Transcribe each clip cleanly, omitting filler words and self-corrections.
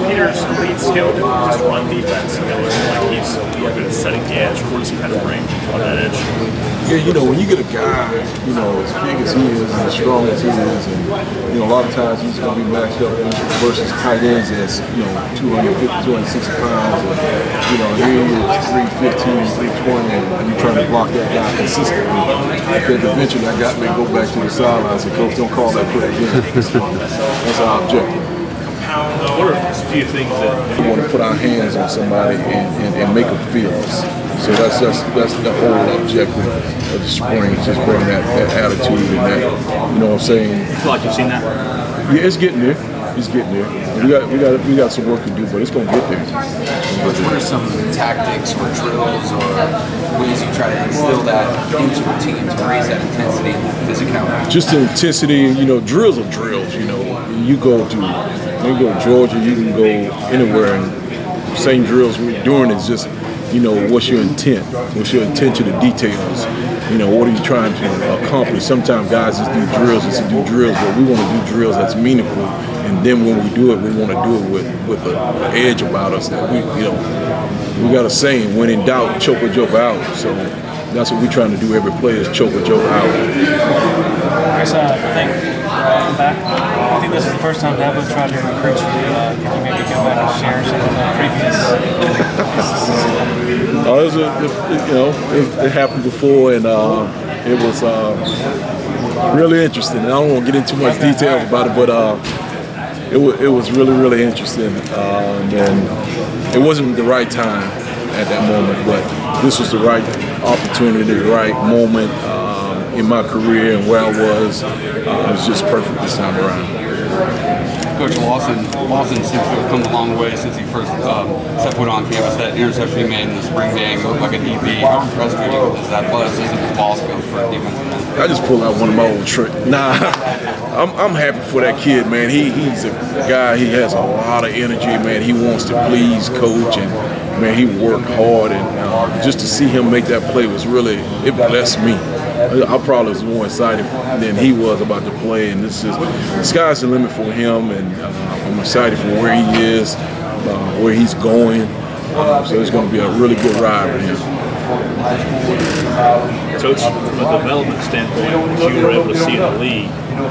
Peter's elite skill is run defense. Like he's really good at setting the edge. What does he kind of bring on that edge? Yeah, when you get a guy, as big as he is and as strong as he is, and, a lot of times he's going to be matched up versus tight ends that's, 250, 260 pounds, and, here he is 315, 320, and you're trying to block that guy consistently. I think eventually that guy may go back to the sideline and say, Coach, don't call that play again. That's our objective. What are a few things that we want to put our hands on somebody and make them feel us? So that's the whole objective of the spring, just bringing that attitude and that, you know what I'm saying? You feel like you've seen that? Yeah, it's getting there. It's getting there. We got some work to do, but it's gonna get there. What are some tactics or drills or ways you try to instill that into a team to raise that intensity and physicality? Just the intensity, drills are drills. You go to Georgia, you can go anywhere, and same drills we're doing is just, what's your intent? What's your attention to details? What are you trying to accomplish? Sometimes guys just do drills just to do drills, but we want to do drills that's meaningful. And then when we do it, we want to do it with an edge about us that we got a saying, when in doubt, choke a joke out. So that's what we're trying to do every play is choke a joke out. Chris, I think this is the first time Dabo tried to recruit you. Can you maybe go back and share some of the previous? It happened before, and it was really interesting. And I don't want to get into too much detail about it, but it was really, really interesting. And it wasn't the right time at that moment, but this was the right opportunity, the right moment in my career and where I was. It was just perfect this time around. Coach Lawson seems to have come a long way since he first set foot on campus. That interception he made in the spring game looked like a DB. How impressed were you with his athleticism and ball skills for a defensive end? I just pulled out one of my old tricks. Nah, I'm happy for that kid, man. He's a guy, he has a lot of energy, man. He wants to please coach, and, man, he worked hard. And just to see him make that play was really, it blessed me. I probably was more excited than he was about the play, and the sky's the limit for him, and I'm excited for where he is, where he's going. So it's going to be a really good ride with him. Coach, from a development standpoint, that you were able to see in the league,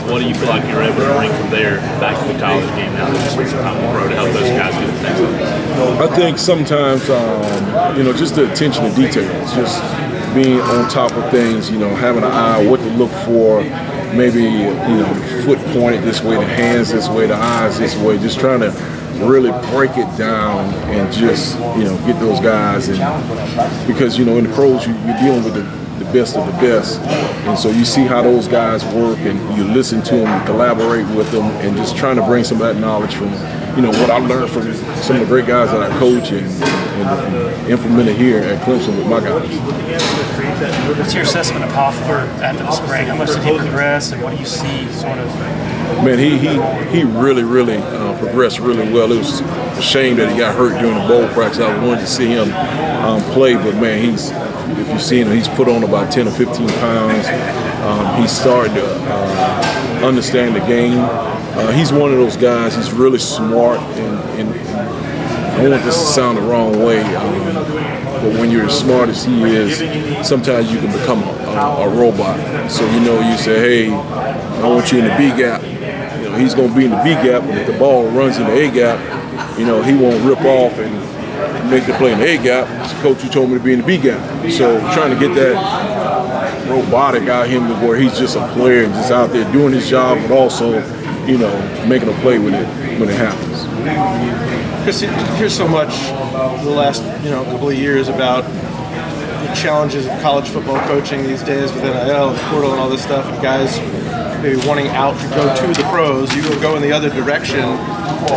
what do you feel like you're able to bring from there back to the college game now that you spent some time on the road to help those guys get things? I think sometimes, just the attention to details, just being on top of things, having an eye, what to look for, maybe, foot pointed this way, the hands this way, the eyes this way, just trying to really break it down and just, get those guys. And because, in the pros, you're dealing with the best of the best. And so you see how those guys work, and you listen to them, you collaborate with them, and just trying to bring some of that knowledge from, what I learned from some of the great guys that I coach and implemented here at Clemson with my guys. What's your assessment of Hoffler after the spring? How much did he progress, and what do you see sort of? Man, he really, really progressed really well. It was a shame that he got hurt during the bowl practice. I wanted to see him play, but, man, if you've seen him, he's put on about 10 or 15 pounds. He's started to understand the game. He's one of those guys, he's really smart, and I don't want this to sound the wrong way, but when you're as smart as he is, sometimes you can become a robot. So, you say, hey, I want you in the B gap. He's going to be in the B gap, and if the ball runs in the A gap, he won't rip off and make the play in the A gap. Coach, you told me to be in the B gap. So trying to get that robotic out of him to where he's just a player and just out there doing his job, but also, making a play when it happens. Chris, you hear so much the last couple of years about the challenges of college football coaching these days with NIL, the portal, and all this stuff, and guys maybe wanting out to go to the pros. You go in the other direction.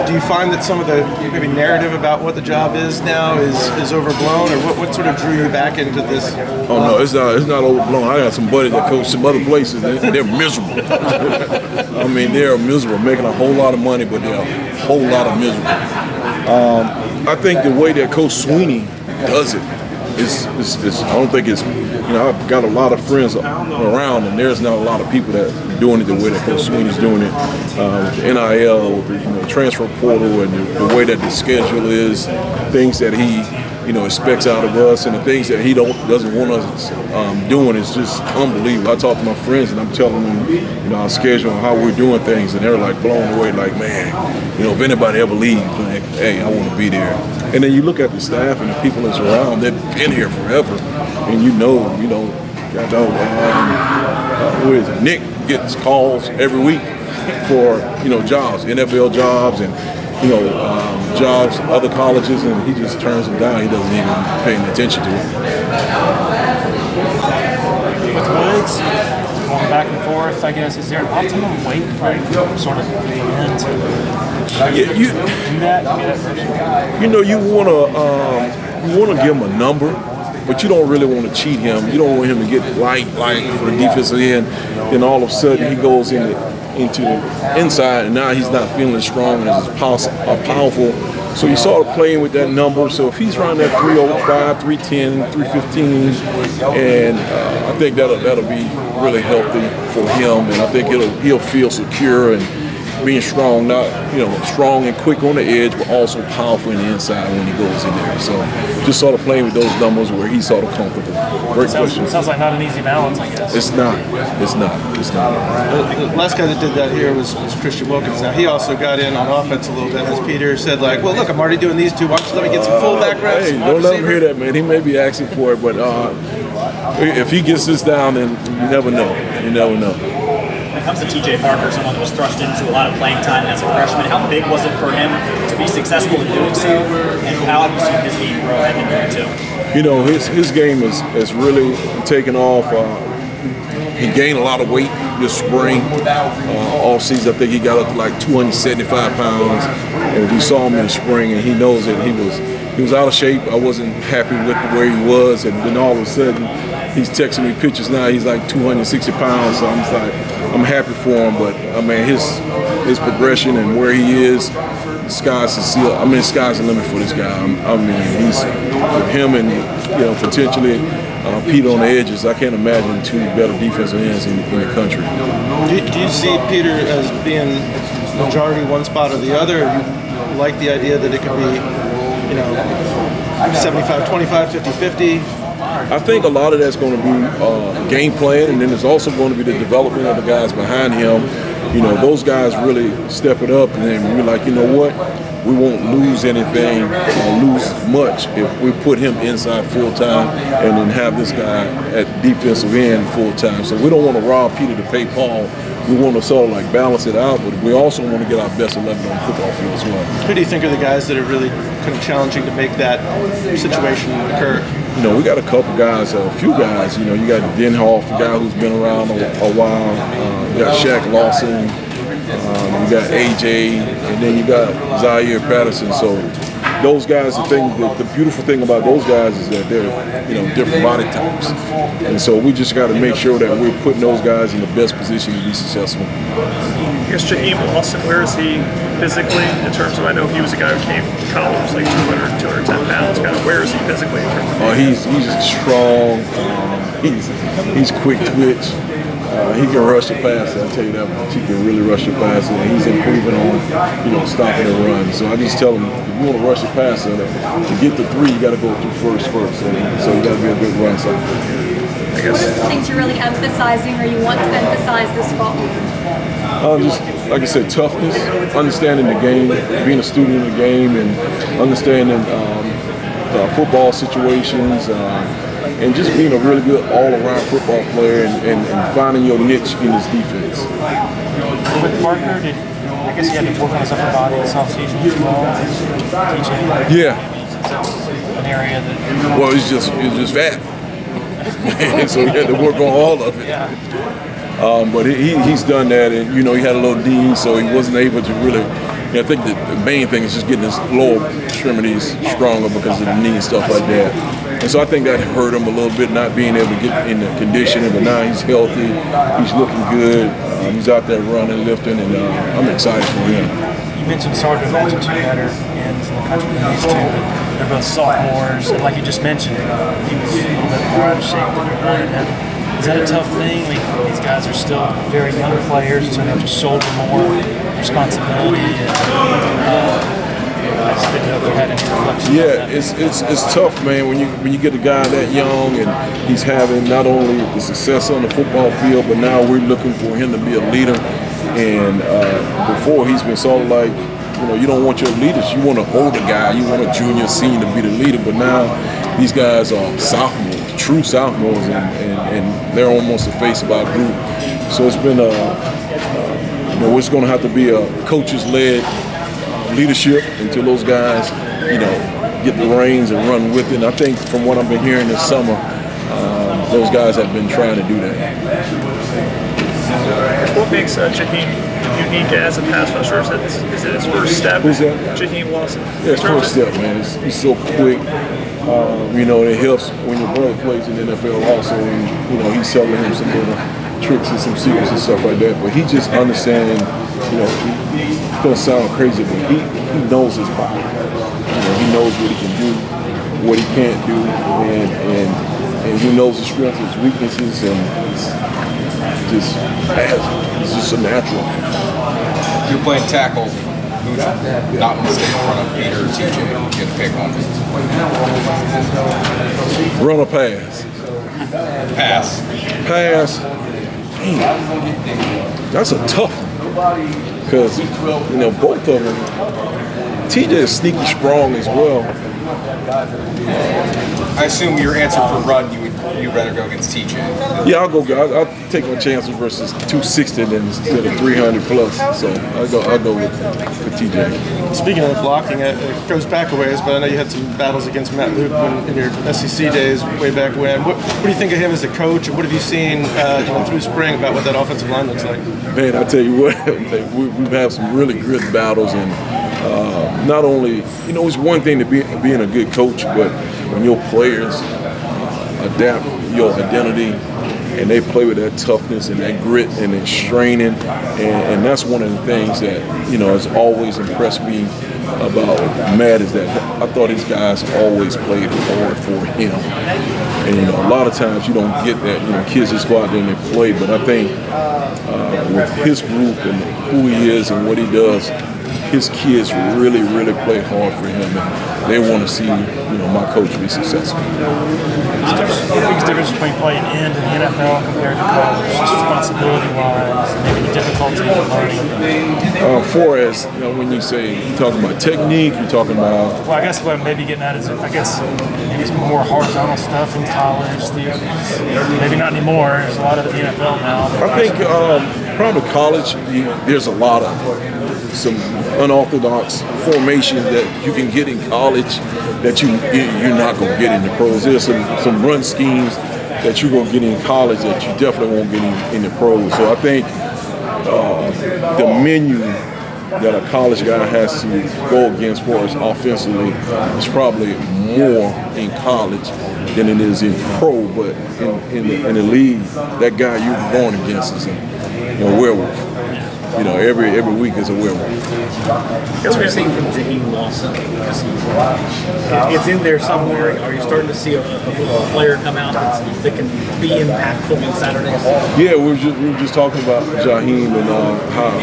Do you find that some of the maybe narrative about what the job is now is overblown, or what sort of drew you back into this? Oh no, it's not overblown. I got some buddies that coach some other places. They're miserable. I mean, they're miserable, making a whole lot of money, but they're a whole lot of miserable. I think the way that Coach Sweeney does it, I don't think it's, I've got a lot of friends around, and there's not a lot of people that are doing it the way that Coach Sweeney's doing it, with the NIL, the transfer portal, and the way that the schedule is, things that he, expects out of us, and the things that he doesn't want us doing is just unbelievable. I talk to my friends, and I'm telling them, our schedule and how we're doing things, and they're like blown away, like, man, if anybody ever leaves, like, hey, I want to be there. And then you look at the staff and the people that's around, they've been here forever, and who is it? Nick gets calls every week for jobs, NFL jobs, and jobs, other colleges, and he just turns them down. He doesn't even pay any attention to it. With Woods going back and forth, I guess, is there an optimum weight, sort of in to do that? You want to give him a number, but you don't really want to cheat him. You don't want him to get light for the defensive end. Then all of a sudden he goes into the inside, and now he's not feeling as strong and as powerful. So you saw him playing with that number. So if he's around that 305, 310, 315, and I think that'll be really healthy for him, and I think he'll feel secure and being strong, not strong and quick on the edge, but also powerful in the inside when he goes in there. So just sort of playing with those numbers where he's sort of comfortable. Great question. Sounds like not an easy balance, I guess. It's not. The last guy that did that here was Christian Wilkins. Now he also got in on offense a little bit, as Peter said, like, well, look, I'm already doing these two. Why don't you let me get some fullback reps? Hey, don't let him hear that, man. He may be asking for it, but if he gets this down, then you never know. When it comes to TJ Parker, someone that was thrust into a lot of playing time as a freshman, how big was it for him to be successful in doing so, and how have you seen his game grow heading into it too? His game has really taken off. He gained a lot of weight this spring. All season, I think he got up to like 275 pounds, and we saw him in the spring, and he knows that he was out of shape. I wasn't happy with where he was, and then all of a sudden, he's texting me pictures now. He's like 260 pounds, so I'm happy for him. But I mean, his progression and where he is, the sky's the limit for this guy. He's with him and potentially Pete on the edges. I can't imagine two better defensive ends in the country. Do you see Peter as being majority one spot or the other? Or you like the idea that it could be 75-25, 50-50? I think a lot of that's going to be game plan, and then there's also going to be the development of the guys behind him. Those guys really step it up, and then we're like, what? We won't lose anything or lose much if we put him inside full-time and then have this guy at defensive end full-time. So we don't want to rob Peter to pay Paul. We want to sort of like balance it out, but we also want to get our best 11 on the football field as well. Who do you think are the guys that are really kind of challenging to make that situation occur? We got a couple guys, a few guys. You got Denhoff, a guy who's been around a while. You got Shaq Lawson. You got AJ, and then you got Zaire Patterson. So those guys, the beautiful thing about those guys is that they're different body types, and so we just got to make sure that we're putting those guys in the best position to be successful. Here's Jaheim Lawson. Where is he physically in terms of? I know he was a guy who came to college like 200, 210 pounds. Kind of where is he physically in terms of? He's strong. He's quick twitch. He can rush the passer, I'll tell you that much. He can really rush the passer, and he's improving on, stopping the run. So I just tell him, if you want to rush the passer, to get the three, you got to go through first. And so you got to be a good run stopper. What are the things you're really emphasizing or you want to emphasize this fall? Just, like I said, toughness, understanding the game, being a student of the game, and understanding football situations, and just being a really good all-around football player and finding your niche in this defense. With Parker, I guess he had to work on his upper body this offseason as well. Yeah. An area that. Well, he's just fat, and so he had to work on all of it. Yeah. But he's done that, and he had a little D, so he wasn't able to really. I think the main thing is just getting his lower extremities stronger because of the knee and stuff like that. And so I think that hurt him a little bit, not being able to get in the conditioning, but now he's healthy, he's looking good, he's out there running, lifting, and I'm excited for him. you mentioned it's hard to imagine two better ends in the country than these two. They're both sophomores, and like you just mentioned, he was a little bit more out of shape than you wanted him. Is that a tough thing? Like, these guys are still very young players, so they have to shoulder more responsibility. I just didn't know if you had any reflection. Yeah, it's tough, man. When you get a guy that young and he's having not only the success on the football field, but now we're looking for him to be a leader. And before he's been sort of like, you don't want your leaders. You want an older guy. You want a junior, senior to be the leader. But now these guys are sophomores, true sophomores, and they're almost the face of our group. So it's been it's going to have to be a coaches-led leadership until those guys, get the reins and run with it. And I think from what I've been hearing this summer, those guys have been trying to do that. What makes Jaheim unique as a pass rusher? Is it his first step? Who's that? Jaheim Lawson. Yeah, his first step, man. He's so quick. It helps when your brother plays in the NFL also. And, he's telling him some little tricks and some secrets and stuff like that. But he just understands, it's going to sound crazy, but he knows his body. He knows what he can do, what he can't do, and he knows his strengths, his weaknesses, and it's just a natural. If you're playing tackle, who's not going to stay in front of Peter or TJ? You get to pick one. Run or pass? Pass. Pass. Damn. That's a tough one. Because, both of them, TJ is sneaky strong as well. I assume your answer for run, you'd rather go against TJ. Yeah, I'll take my chances versus 260 instead of 300 plus. So I'll go with TJ. Speaking of blocking, it goes back a ways, but I know you had some battles against Matt Luke in your SEC days way back when. What do you think of him as a coach, and what have you seen through spring about what that offensive line looks like? Man, I tell you what, we've had some really good battles, and not only, it's one thing to being a good coach, but when your players adapt your identity and they play with that toughness and that grit and that straining, and that's one of the things that has always impressed me about Matt, is that I thought his guys always played hard for him. And a lot of times you don't get that. Kids just go out there and they play, but I think with his group and who he is and what he does, his kids really, really play hard for him, and they want to see, my coach be successful. What's the biggest difference between playing in the NFL compared to college, just responsibility-wise, maybe the difficulty of learning? For as, when you say, you're talking about technique, you're talking about... Well, I guess what I'm maybe getting at is, maybe it's more horizontal stuff in college. Maybe not anymore. There's a lot of it in the NFL now. I think probably college, there's a lot of some unorthodox formations that you can get in college that you're not going to get in the pros. There's some run schemes that you're going to get in college that you definitely won't get in the pros. So I think the menu that a college guy has to go against for us offensively is probably more in college than it is in pro. But in the league, that guy you're born against is a werewolf. Every week is a werewolf. What are you seeing from Jaheim Lawson? It's in there somewhere. Are you starting to see a player come out that can be impactful on Saturdays? Yeah, we were just talking about Jaheim and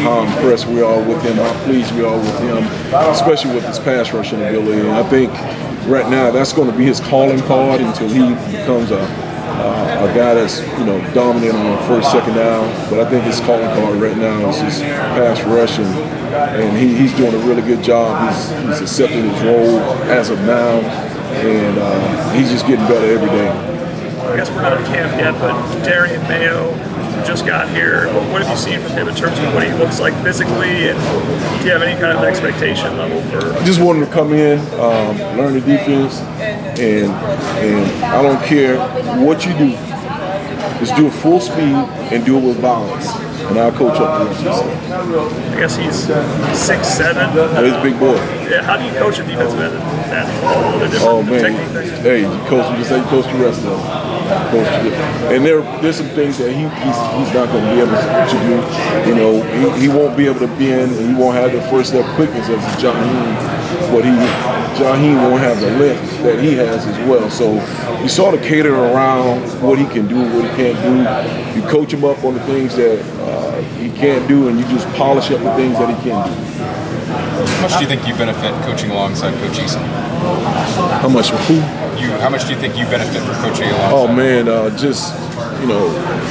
how impressed we are with him, how pleased we are with him, especially with his pass rushing ability. And I think right now that's going to be his calling card until he becomes a guy that's dominant on first, second down. But I think his calling card right now is his pass rush, and he's doing a really good job. He's accepting his role as of now, and he's just getting better every day. I guess we're not in camp yet, but Darian Mayo just got here. What have you seen from him in terms of what he looks like physically, and do you have any kind of expectation level for? I just want him to come in, learn the defense, and I don't care what you do. Just do it full speed and do it with balance, and I'll coach up the rest of the season. I guess he's 6'7". He's a big boy. Yeah, how do you coach a defensive end that tall? Oh man, hey, you coach him just like you coach the rest of them. Coach. And there's some things that he's not going to be able to do. You know, he won't be able to bend, and he won't have the first step quickness as Jaheim, but Jaheim won't have the length that he has as well. So you sort of cater around what he can do, what he can't do. You coach him up on the things that he can't do, and you just polish up the things that he can do. How much do you think you benefit coaching alongside Coach Eason? How much for who? How much do you think you benefit from coaching alongside? Oh man, just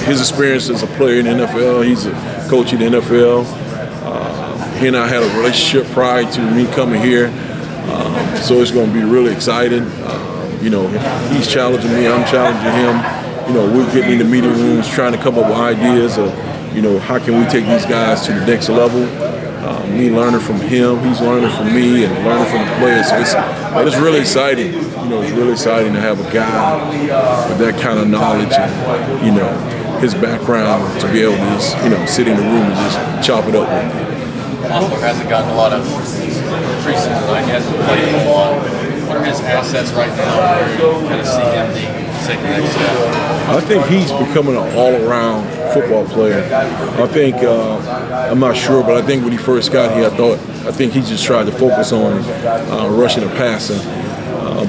his experience as a player in the NFL. He's a coach in the NFL. He and I had a relationship prior to me coming here, so it's going to be really exciting. He's challenging me, I'm challenging him. We're getting in the meeting rooms trying to come up with ideas of, how can we take these guys to the next level. Me learning from him, he's learning from me, and learning from the players. So it's really exciting. It's really exciting to have a guy with that kind of knowledge and, his background to be able to just, sit in the room and just chop it up with. Also hasn't gotten a lot of preseason. He hasn't played a lot. What are his assets right now where you kind of see him take the next step? I think he's becoming an all-around football player. I think, I'm not sure, but I think when he first got here, I think he just tried to focus on rushing and passing.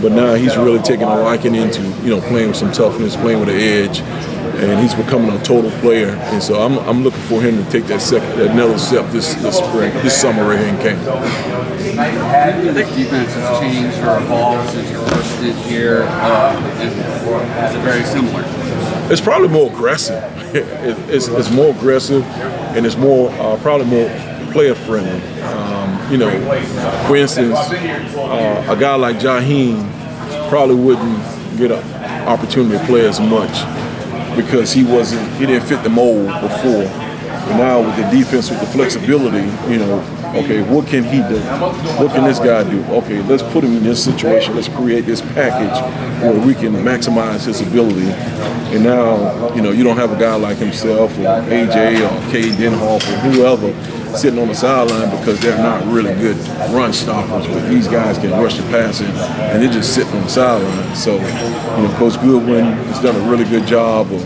But now he's really taking a liking into, playing with some toughness, playing with an edge, and he's becoming a total player. And so I'm looking for him to take another step this spring, this summer right here in camp. I think defense has changed or evolved since your first stint here. Is it very similar? It's probably more aggressive. It's more aggressive, and it's more probably more player friendly. For instance, a guy like Jaheim probably wouldn't get an opportunity to play as much because he didn't fit the mold before. But now with the defense, with the flexibility, okay, what can he do? What can this guy do? Okay, let's put him in this situation. Let's create this package where we can maximize his ability. And now, you don't have a guy like himself or AJ or Cade Denhoff or whoever sitting on the sideline because they're not really good run stoppers. But these guys can rush the passer, and they're just sitting on the sideline. So, Coach Goodwin has done a really good job of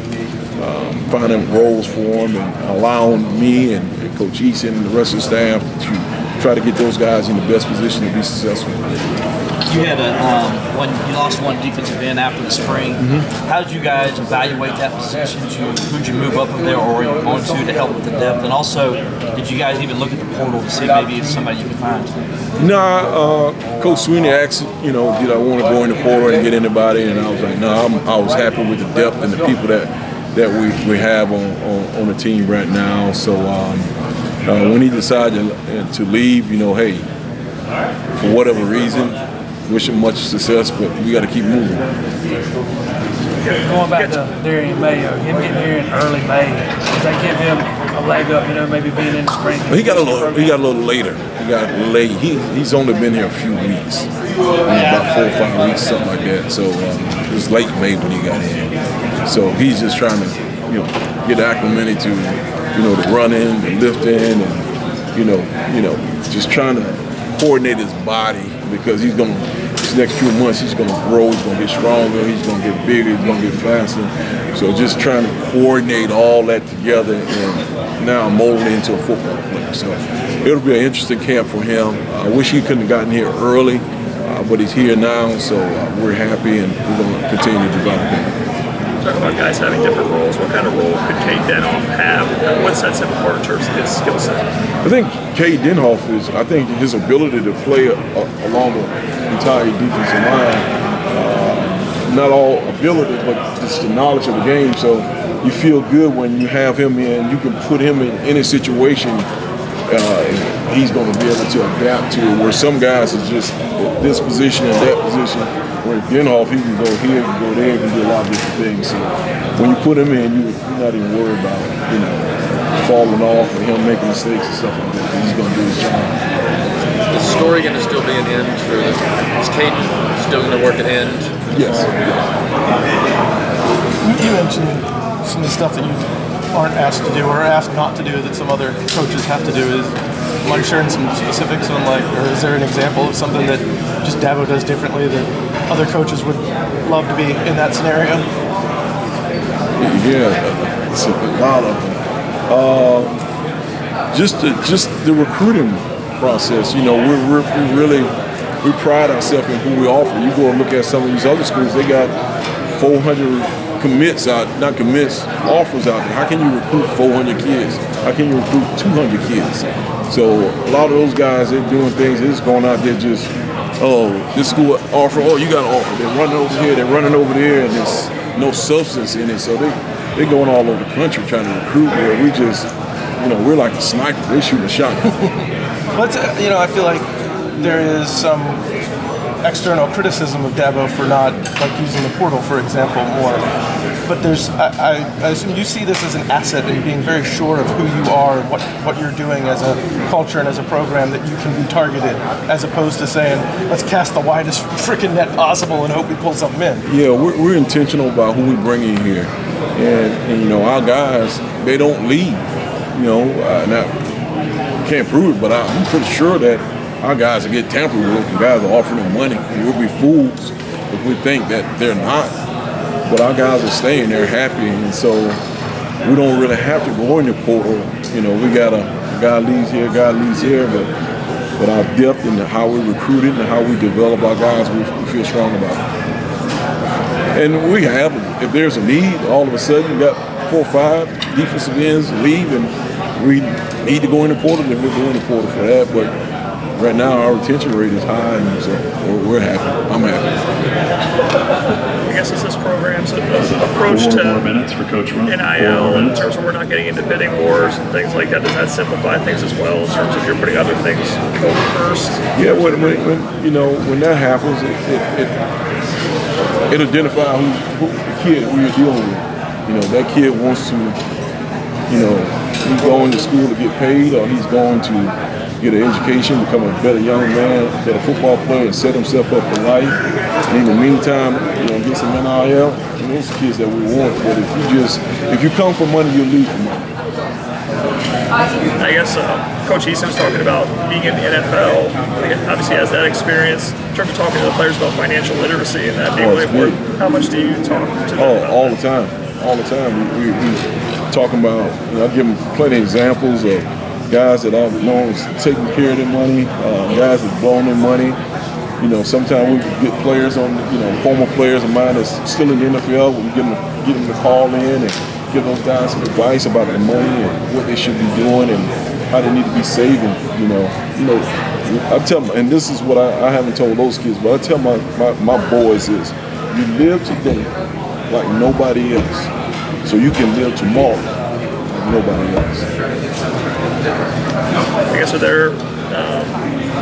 finding roles for him and allowing me and Coach Eason and the rest of the staff to try to get those guys in the best position to be successful. You had you lost one defensive end after the spring. Mm-hmm. How did you guys evaluate that position? Who'd you move up from there, or were you going to help with the depth? And also, did you guys even look at the portal to see maybe it's somebody you could find? Coach Sweeney asked, did I want to go in the portal and get anybody? And I was like, I was happy with the depth and the people that we have on the team right now. So when he decided to leave, hey, for whatever reason, wish him much success, but we got to keep moving. Going back to Darian Mayo, him getting here in early May, does that give him a leg up? Maybe being in the spring. He got a little later. He got late. He's only been here a few weeks, about 4 or 5 weeks, something like that. So it was late May when he got in. So he's just trying to, get acclimated to, the running, the lifting, and just trying to coordinate his body because these next few months he's going to grow, he's going to get stronger, he's going to get bigger, he's going to get faster. So just trying to coordinate all that together and now mold it into a football player. So it'll be an interesting camp for him. I wish he couldn't have gotten here early, but he's here now, so we're happy and we're going to continue to develop him. Talk about guys having different roles. What kind of role could Cade Denhoff have? And what sets him apart in terms of his skill set? I think Cade Denhoff I think his ability to play along the entire defensive line, not all ability, but just the knowledge of the game. So you feel good when you have him in. You can put him in any situation. He's going to be able to adapt to it, where some guys is just this position and that position. Where Denhoff, he can go here, he can go there, he can do a lot of different things. So when you put him in, you're not even worried about falling off or him making mistakes and stuff like that. He's going to do his job. Is the story going to still be an end for this? Is Cade still going to work at end? Yes. You mentioned some of the stuff that you aren't asked to do or asked not to do that some other coaches have to do. Am I sharing some specifics on or is there an example of something that just Dabo does differently that other coaches would love to be in that scenario? Yeah, it's a lot of them. Just the recruiting process. You know, we pride ourselves in who we offer. You go and look at some of these other schools; they got 400 commits out, not commits, offers out there. How can you recruit 400 kids? How can you recruit 200 kids? So a lot of those guys, they're doing things. They're just going out there just, oh, this school offer. Oh, you got an offer. They're running over here. They're running over there, and there's no substance in it. So they're going all over the country trying to recruit. Where we just, you know, we're like a sniper. They shoot a shot. You know, I feel like there is some external criticism of Dabo for not like using the portal, for example, more. But there's, I assume you see this as an asset in being very sure of who you are and what you're doing as a culture and as a program, that you can be targeted, as opposed to saying, let's cast the widest freaking net possible and hope we pull something in. Yeah, we're intentional about who we bring in here. And you know, our guys, they don't leave. You know, now, can't prove it, but I'm pretty sure that our guys will get tampered with, and guys are offering them money. We'll be fools if we think that they're not. But our guys are staying there happy, and so we don't really have to go in the portal. You know, we got a guy leaves here, guy leaves here, but our depth and how we recruit it and how we develop our guys, we feel strong about it. And we have, if there's a need, all of a sudden you got 4 or 5 defensive ends leave, and we need to go in the portal, then we'll go in the portal for that. But right now, our retention rate is high, and so we're happy. I'm happy. I guess it's this program's approach to NIL in terms of we're not getting into bidding wars and things like that. Does that simplify things as well in terms of you're putting other things over first? Yeah, when you know, when that happens, it identifies who the kid we're dealing with. You know, that kid wants to, you know, he's going to school to get paid, or he's going to get an education, become a better young man, better football player, and set himself up for life. And in the meantime, you know, get some NIL. And those are kids that we want. But if you come for money, you'll leave for money. I guess Coach Easton's talking about being in the NFL. Obviously, has that experience in terms of talking to the players about financial literacy and that being really important. How much do you talk to them about all the time. All the time. We talking about, you know, I give them plenty of examples of guys that I've known is taking care of their money, guys that blown their money. You know, sometimes we get players on, you know, former players of mine that's still in the NFL. We get them to call in and give those guys some advice about their money and what they should be doing and how they need to be saving. You know, I tell them, and this is what I haven't told those kids, but I tell my boys is, you live today like nobody else, so you can live tomorrow like nobody else. I guess, are there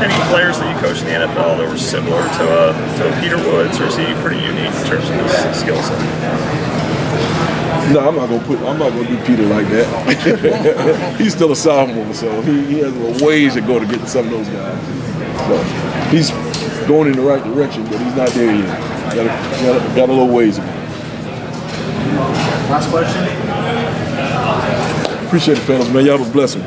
any players that you coach in the NFL that were similar to Peter Woods, or is he pretty unique in terms of his skill set? No, I'm not gonna do Peter like that. He's still a sophomore, so he has a ways to go to get to some of those guys. So he's going in the right direction, but he's not there yet. Got a little ways to go. Last question. Appreciate it, fellas, man. Y'all have a blessing.